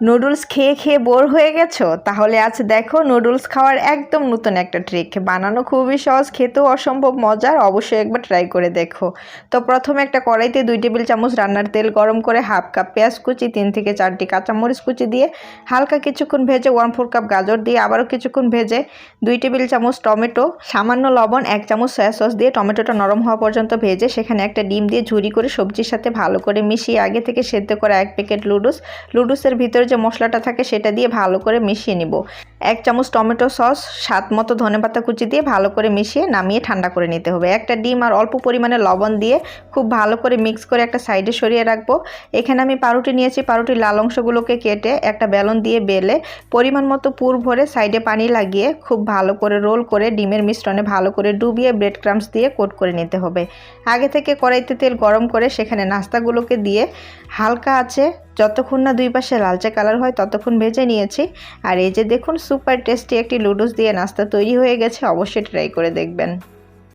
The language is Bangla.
নুডলস খেয়ে খেয়ে বোর হয়ে গেছো? তাহলে আজ দেখো নুডলস খাওয়ার একদম নতুন একটা ট্রিক। বানানো খুবই সহজ, খেতেও অসম্ভব মজার। অবশ্যই একবার ট্রাই করে দেখো। তো প্রথমে একটা কড়াইতে 2 টেবিল চামচ রান্নার তেল গরম করে হাফ কাপ পেঁয়াজ কুচি, 3 থেকে 4টি কাঁচামরিচ কুচি দিয়ে হালকা কিছুক্ষণ ভেজে 1/4 কাপ গাজর দিয়ে আবারও কিছুক্ষণ ভেজে 2 টেবিল চামচ টমেটো, সামান্য লবণ, 1 চামচ সয়া সস দিয়ে টমেটোটা নরম হওয়া পর্যন্ত ভেজে সেখানে একটা ডিম দিয়ে ঝুরি করে সবজির সাথে ভালো করে মিশিয়ে আগে থেকে সেদ্ধ করা 1 প্যাকেট লুডুসের ভিতরে যে মশলাটা থাকে সেটা দিয়ে ভালো করে মিশিয়ে নিব। 1 চামচ টমেটো সস, স্বাদ মতো ধনেপাতা কুচি দিয়ে ভালো করে মিশিয়ে নামিয়ে ঠান্ডা করে নিতে হবে। একটা ডিম আর অল্প পরিমাণে লবণ দিয়ে খুব ভালো করে মিক্স করে একটা সাইডে সরিয়ে রাখবো। এখানে আমি পাউরুটি নিয়েছি। পাউরুটির লাল অংশগুলোকে কেটে একটা বেলন দিয়ে বেলে পরিমাণ মতো পুর ভরে সাইডে পানি লাগিয়ে খুব ভালো করে রোল করে ডিমের মিশ্রণে ভালো করে ডুবিয়ে ব্রেড ক্রাম্বস দিয়ে কোট করে নিতে হবে। আগে থেকে কড়াইতে তেল গরম করে সেখানে নাস্তাগুলোকে দিয়ে হালকা আছে যতক্ষণ না দুই পাশে লালচে কালার হয় ততক্ষণ ভেজে নিয়েছি। আর এই যে দেখুন সুপার টেস্টি একটি লুডুস দিয়ে নাস্তা তৈরি হয়ে গেছে। অবশ্যই ট্রাই করে দেখবেন।